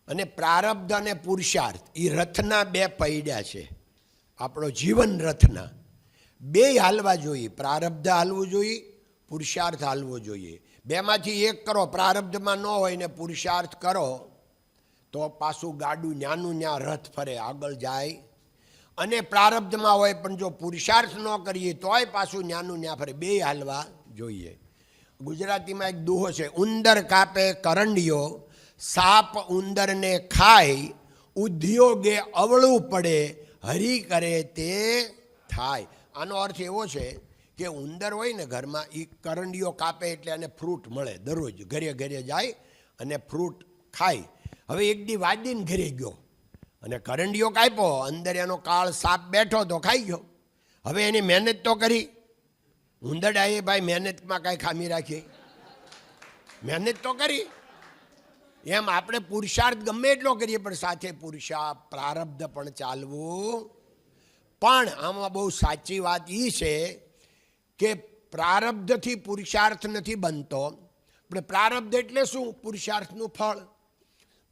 અને પ્રારબ્ધ અને પુરુષાર્થ એ રથના 2 પૈડા છે. આપણો જીવન રથના 2 હાલવા જોઈએ. પ્રારબ્ધ હાલવું જોઈએ, પુરુષાર્થ હાલવો જોઈએ. 2માંથી એક કરો. પ્રારબ્ધમાં ન હોય ને પુરુષાર્થ કરો તો પાછું ગાડું ન્યાનું ન્યા રથ ફરે, આગળ જાય. અને પ્રારબ્ધમાં હોય પણ જો પુરુષાર્થ ન કરીએ તોય પાછું ન્યાનું ન્યા ફરે. 2 હાલવા જોઈએ. ગુજરાતીમાં એક દુહો છે, ઉંદર કાપે કરંડિયો, સાપ ઉંદરને ખાય, ઉદ્યોગે અવળું પડે, હરી કરે તે થાય. આનો અર્થ એવો છે કે ઉંદર હોય ને ઘરમાં, એ કરંડિયો કાપે એટલે એને ફ્રૂટ મળે. દરરોજ ઘરે ઘરે જાય અને ફ્રૂટ ખાય. હવે એક દી વાદીને ઘરે ગયો અને કરંડિયો કાપ્યો, અંદર એનો કાળ સાપ બેઠો તો ખાઈ ગયો. હવે એની મહેનત તો કરી. ઉંદરડાએ ભાઈ મહેનતમાં કાંઈ ખામી રાખી? મહેનત તો કરી. એમ આપણે પુરુષાર્થ ગમે એટલો કરીએ પણ સાથે પુરુષાર્થ પ્રારબ્ધ પણ ચાલવું. પણ આમાં બહુ સાચી વાત એ છે કે પ્રારબ્ધથી પુરુષાર્થ નથી બનતો. પણ પ્રારબ્ધ એટલે શું? પુરુષાર્થનું ફળ.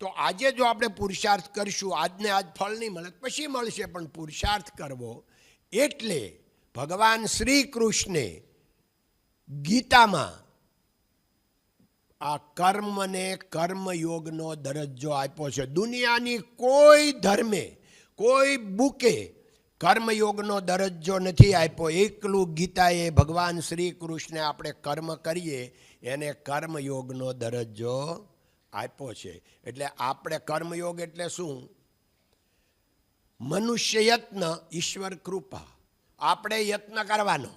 તો આજે જો આપણે પુરુષાર્થ કરીશું, આજને આજ ફળ નહીં મળે, પછી મળશે. પણ પુરુષાર્થ કરવો એટલે ભગવાન શ્રી કૃષ્ણે ગીતામાં આ કર્મને કર્મયોગનો દરજ્જો આપ્યો છે. દુનિયાની કોઈ ધર્મે, કોઈ બુકે કર્મયોગનો દરજ્જો નથી આપ્યો. એકલું ગીતાએ ભગવાન શ્રી કૃષ્ણે આપણે કર્મ કરીએ એને કર્મયોગનો દરજ્જો આપ્યો છે. એટલે આપણે કર્મયોગ એટલે શું? મનુષ્ય યત્ન, ઈશ્વર કૃપા. આપણે યત્ન કરવાનો,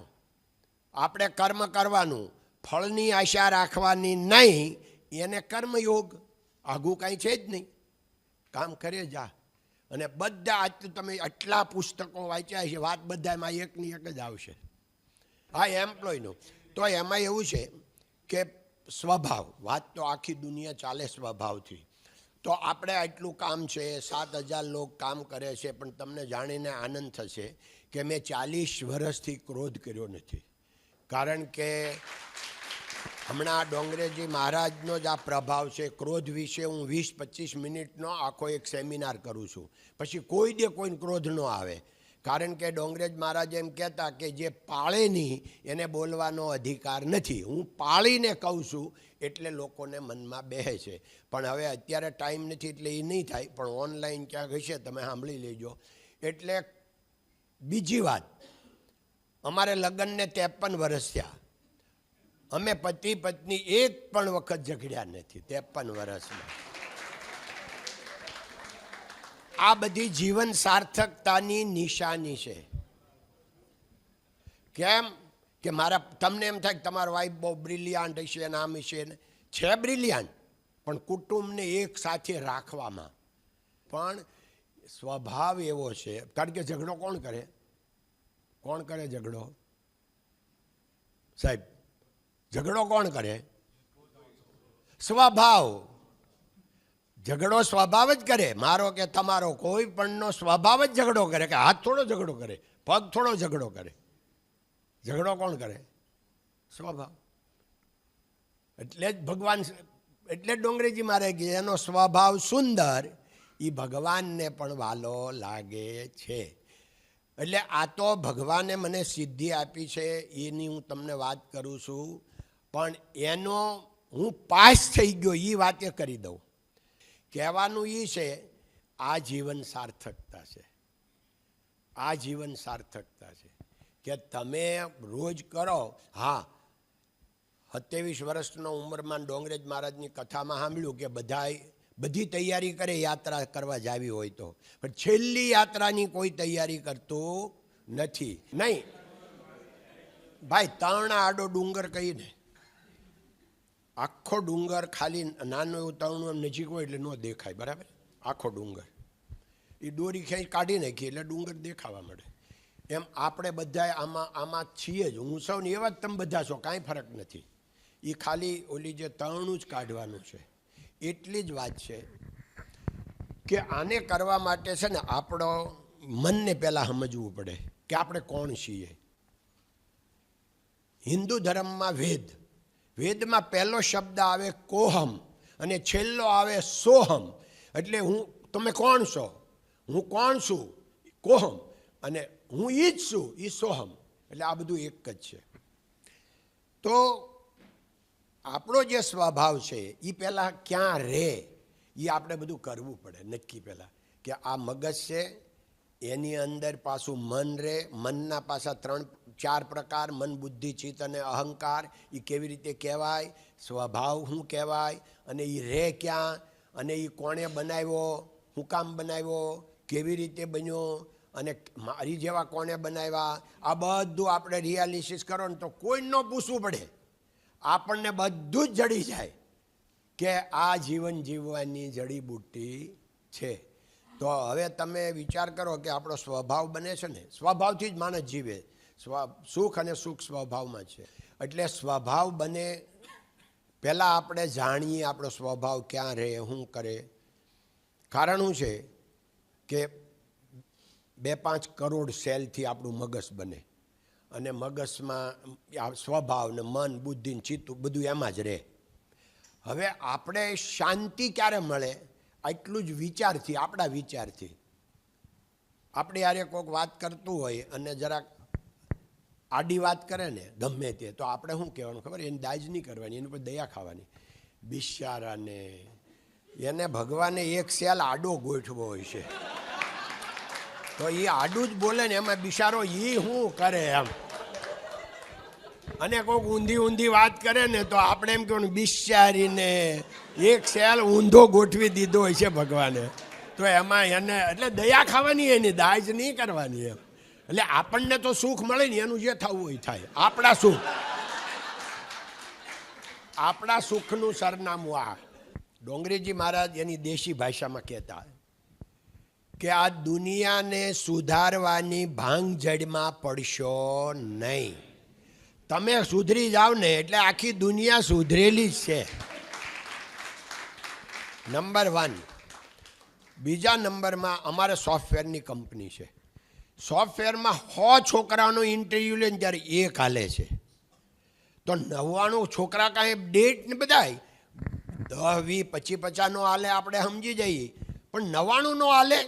આપણે કર્મ કરવાનું, ફળની આશા રાખવાની નહીં. એને કર્મયોગ, આઘું કાંઈ છે જ નહીં. કામ કરે જા. અને બધા આજ તમે આટલા પુસ્તકો વાંચ્યા છે, વાત બધામાં એકની એક જ આવશે. હા, એમ્પ્લોયનું તો એમાં એવું છે કે સ્વભાવ, વાત તો આખી દુનિયા ચાલે સ્વભાવથી. તો આપણે આટલું કામ છે, 7,000 લોકો કામ કરે છે, પણ તમને જાણીને આનંદ થશે કે મેં 40 વર્ષથી ક્રોધ કર્યો નથી. કારણ કે હમણાં ડોંગરેજી મહારાજનો જ આ પ્રભાવ છે. ક્રોધ વિશે હું 20-25 મિનિટનો આખો એક સેમિનાર કરું છું, પછી કોઈ દે કોઈને ક્રોધ ન આવે. કારણ કે ડોંગરેજ મહારાજ એમ કહેતા કે જે પાળે નહીં એને બોલવાનો અધિકાર નથી. હું પાળીને કહું છું એટલે લોકોને મનમાં બેહે છે. પણ હવે અત્યારે ટાઈમ નથી એટલે એ નહીં થાય, પણ ઓનલાઈન ક્યાંક હશે, તમે સાંભળી લેજો. એટલે બીજી વાત, અમારે લગ્નને 53 વર્ષ થયા, અમે પતિ પત્ની એક પણ વખત ઝઘડ્યા નથી 53 વર્ષમાં. આ બધી જીવન સાર્થકતાની નિશાની છે. કેમ કે મારા તમને એમ થાય કે તમારો વાઈફ બહુ બ્રિલિયન્ટ હશે, આમ હશે, છે બ્રિલિયન્ટ, પણ કુટુંબને એક સાથે રાખવામાં પણ સ્વભાવ એવો છે. કારણ કે ઝઘડો કોણ કરે? કોણ કરે ઝઘડો? સાહેબ, ઝઘડો કોણ કરે? સ્વભાવ. ઝઘડો સ્વભાવ જ કરે. મારો કે તમારો કોઈ પણનો સ્વભાવ જ ઝઘડો કરે. કે હાથ થોડો ઝઘડો કરે, પગ થોડો ઝઘડો કરે. ઝઘડો કોણ કરે? સ્વભાવ. એટલે જ ભગવાન, એટલે ડોંગરેજી મારે કે એનો સ્વભાવ સુંદર, એ ભગવાનને પણ વાલો લાગે છે. એટલે આ તો ભગવાને મને સિદ્ધિ આપી છે, એની હું તમને વાત કરું છું. પણ એનો હું પાસ થઈ ગયો એ વાતે કરી દઉં. કહેવાનું એ છે, આ જીવન સાર્થકતા છે. આ જીવન સાર્થકતા છે કે તમે રોજ કરો. હા, 27 વર્ષનો ઉંમરમાં ડોંગરેજ મહારાજની કથામાં સાંભળ્યું કે બધી તૈયારી કરે યાત્રા કરવા જાવી હોય તો, પણ છેલ્લી યાત્રાની કોઈ તૈયારી કરતું નથી. નહીં ભાઈ, તરણા આડો ડુંગર કહીને, આખો ડુંગર ખાલી નાનું એવું તરણું નજીક હોય એટલે ન દેખાય, બરાબર? આખો ડુંગર એ દોરી ખેંચી કાઢી નાખી એટલે ડુંગર દેખાવા મળે. એમ આપણે બધા આમાં છીએ જ. હું સૌને એવા જ તમે બધા છો, કાંઈ ફરક નથી. એ ખાલી ઓલી જે તરણું જ કાઢવાનું છે. એટલી જ વાત છે કે આને કરવા માટે છે ને આપણો મનને પહેલાં સમજવું પડે કે આપણે કોણ છીએ. હિન્દુ ધર્મમાં વેદમાં પહેલો શબ્દ આવે કોહમ અને છેલ્લો આવે સોહમ. એટલે તમે કોણ છો? હું કોણ છું? કોહમ. અને હું ઈ જ છું, એ સોહમ. એટલે આ બધું એક જ છે. તો આપણો જે સ્વભાવ છે એ પહેલાં ક્યાં રહે એ આપણે બધું કરવું પડે નક્કી. પહેલાં કે આ મગજ છે, એની અંદર પાછું મન રહે. મનના પાછા 3-4 પ્રકાર, મન, બુદ્ધિ, ચિત્ત અને અહંકાર. એ કેવી રીતે કહેવાય? સ્વભાવ શું કહેવાય? અને એ રહે ક્યાં? અને એ કોણે બનાવ્યો? શું કામ બનાવ્યો? કેવી રીતે બન્યો? અને મારી જેવા કોણે બનાવ્યા? આ બધું આપણે રિયાલિસિસ કરો ને તો કોઈ ન પૂછવું પડે, આપણને બધું જ જડી જાય કે આ જીવન જીવવાની જડીબુટ્ટી છે. તો હવે તમે વિચાર કરો કે આપણો સ્વભાવ બને છે ને, સ્વભાવથી જ માણસ જીવે. સુખ અને સુખ સ્વભાવમાં છે. એટલે સ્વભાવ બને પહેલાં આપણે જાણીએ આપણો સ્વભાવ ક્યાં રહે, શું કરે. કારણ શું છે કે 2-5 કરોડ સેલથી આપણું મગજ બને, અને મગજમાં સ્વભાવ ને મન, બુદ્ધિ, ચિત્ત બધું એમાં જ રહે. હવે આપણે શાંતિ ક્યારે મળે? એટલું જ વિચારથી, આપણા વિચારથી. આપણે યારે કોઈક વાત કરતું હોય અને જરાક આડી વાત કરે ને ગમે તે, તો આપણે શું કહેવાનું ખબર? એની દાજ નહીં કરવાની, એની પર દયા ખાવાની. બિચારાને એને ભગવાને એક સેલ આડો ગોઠવો હોય છે, તો એ આડું જ બોલે ને એમાં બિચારો એ શું કરે એમ. અને કોઈક ઊંધી વાત કરે ને તો આપણે એમ કહેવાનું બિચારીને એક સેલ ઊંધો ગોઠવી દીધો હોય છે ભગવાને. તો એમાં એને એટલે દયા ખાવાની, એની દાજ નહીં કરવાની એમ. એટલે આપણને તો સુખ મળે ને એનું જે થવું હોય થાય. આપણા સુખનું સરનામું આ. ડોંગરીજી મહારાજ એની દેશી ભાષામાં કહેતા કે આ દુનિયાને સુધારવાની ભાંગજડમાં પડશો નહીં. તમે સુધરી જાવ ને એટલે આખી દુનિયા સુધરેલી જ છે. નંબર 1. બીજા નંબરમાં અમારે સોફ્ટવેરની કંપની છે. સોફ્ટવેરમાં 100 છોકરાઓનો ઇન્ટરવ્યૂ લે ને ત્યારે 1 હાલે છે. તો 99 છોકરા કાંઈ ડેટ ને બધાય 10, 20, 25, 50 હાલે આપણે સમજી જઈએ, પણ 99 હાલે.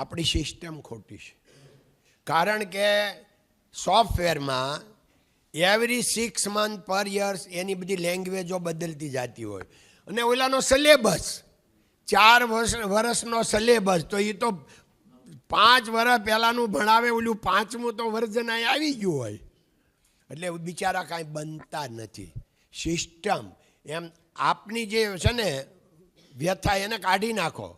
આપણી સિસ્ટમ ખોટી છે. કારણ કે સોફ્ટવેરમાં એવરી 6 મંથ પર યર્સ એની બધી લેંગ્વેજો બદલતી જતી હોય, અને ઓલાનો સિલેબસ 4 વર્ષનો સિલેબસ, તો એ તો 5 વર્ષ પહેલાંનું ભણાવે, ઓલું 5મું તો વર્ઝન અહીં આવી ગયું હોય. એટલે બિચારા કાંઈ બનતા નથી. સિસ્ટમ એમ આપની જે છે ને વ્યથા એને કાઢી નાખો,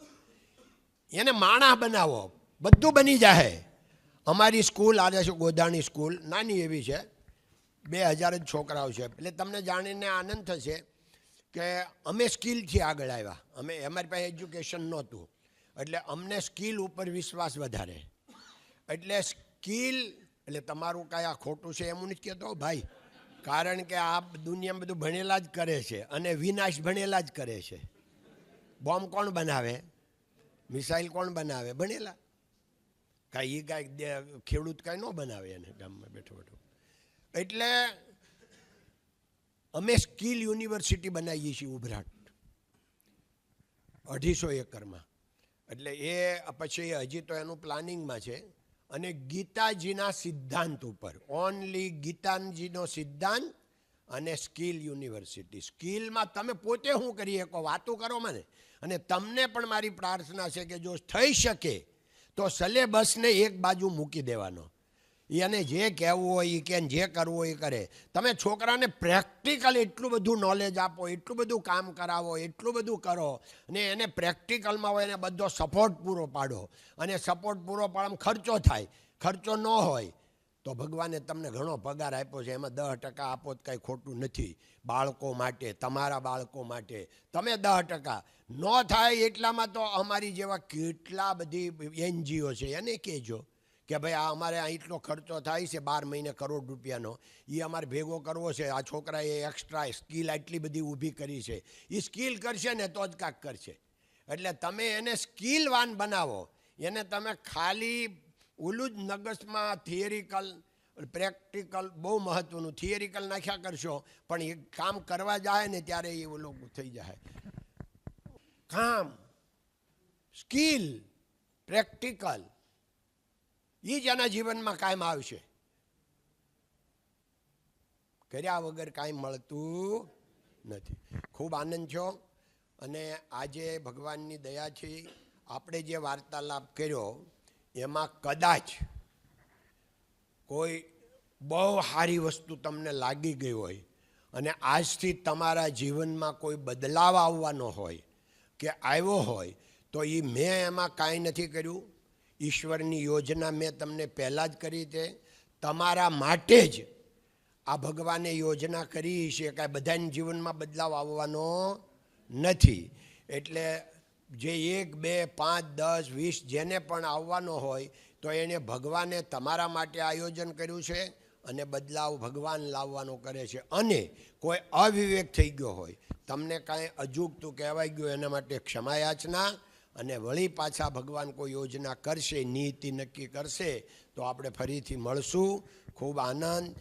એને માણસ બનાવો, બધું બની જાય. અમારી સ્કૂલ આજે છે ગોધાણી સ્કૂલ, નાની એવી છે, 2000 જ છોકરાઓ છે. એટલે તમને જાણીને આનંદ થશે કે અમે સ્કિલથી આગળ આવ્યા. અમારી પાસે એજ્યુકેશન નહોતું, એટલે અમને સ્કિલ ઉપર વિશ્વાસ વધારે. એટલે સ્કિલ એટલે તમારું કાંઈ આ ખોટું છે એમ નથી કહેતો ભાઈ, કારણ કે આ દુનિયામાં બધું ભણેલા જ કરે છે, અને વિનાશ ભણેલા જ કરે છે. બોમ્બ કોણ બનાવે, મિસાઇલ કોણ બનાવે, ભણેલા. કાંઈ ખેડૂત કાંઈ ન બનાવે એને ગામમાં બેઠો. એટલે અમે સ્કિલ યુનિવર્સિટી બનાવીએ છીએ ઉભરાટ 250 એકરમાં. એટલે એ પછી હજી તો એનું પ્લાનિંગમાં છે. અને ગીતાજીના સિદ્ધાંત ઉપર, ઓનલી ગીતાજીનો સિદ્ધાંત અને સ્કિલ યુનિવર્સિટી. સ્કિલમાં તમે પોતે શું કરી શકો, વાતો કરો મને. અને તમને પણ મારી પ્રાર્થના છે કે જો થઈ શકે તો સિલેબસને એક બાજુ મૂકી દેવાનો. એને જે કહેવું હોય એ કે, જે કરવું હોય એ કરે. તમે છોકરાને પ્રેક્ટિકલ એટલું બધું નોલેજ આપો, એટલું બધું કામ કરાવો, એટલું બધું કરો, અને એને પ્રેક્ટિકલમાં હોય એને બધો સપોર્ટ પૂરો પાડો. અને સપોર્ટ પૂરો પાડવામાં ખર્ચો થાય. ખર્ચો ન હોય તો ભગવાને તમને ઘણો પગાર આપ્યો છે, એમાં 10% આપો તો કાંઈ ખોટું નથી. બાળકો માટે, તમારા બાળકો માટે તમે 10% ન થાય એટલામાં તો અમારી જેવા કેટલા બધી NGO છે એને કહેજો કે ભાઈ આ અમારે આ એટલો ખર્ચો થાય છે 12 મહિને ₹1 કરોડ, એ અમારે ભેગો કરવો છે. આ છોકરાએ એક્સ્ટ્રા સ્કિલ આટલી બધી ઊભી કરી છે, એ સ્કિલ કરશે ને તો જ કાંક કરશે. એટલે તમે એને સ્કિલવાન બનાવો. એને તમે ખાલી ઓલું જ નગસમાં થિયરિકલ પ્રેક્ટિકલ બહુ મહત્ત્વનું, થિયરિકલ નાખ્યા કરશો પણ એ કામ કરવા જાય ને ત્યારે એ ઓલું થઈ જાય. કામ, સ્કિલ, પ્રેક્ટિકલ એ જ એના જીવનમાં કાયમ આવશે. કર્યા વગર કાંઈ મળતું નથી. ખૂબ આનંદ છો. અને આજે ભગવાનની દયાથી આપણે જે વાર્તાલાપ કર્યો એમાં કદાચ કોઈ બહુ સારી વસ્તુ તમને લાગી ગઈ હોય, અને આજથી તમારા જીવનમાં કોઈ બદલાવ આવવાનો હોય કે આવ્યો હોય, તો એ મેં એમાં કાંઈ નથી કર્યું. ઈશ્વરની યોજના મેં તમને પહેલાં જ કરી છે. તમારા માટે જ આ ભગવાને યોજના કરી છે. કાંઈ બધાના જીવનમાં બદલાવ આવવાનો નથી. એટલે જે 1, 2, 5, 10, 20 જેને પણ આવવાનો હોય તો એને ભગવાને તમારા માટે આયોજન કર્યું છે, અને બદલાવ ભગવાન લાવવાનો કરે છે. અને કોઈ અવિવેક થઈ ગયો હોય, તમને કાંઈ અજુગતું કહેવાય ગયું, એના માટે ક્ષમા યાચના. અને વળી પાછા ભગવાન કોઈ યોજના કરશે, નીતિ નક્કી કરશે તો આપણે ફરીથી મળશું. ખૂબ આનંદ.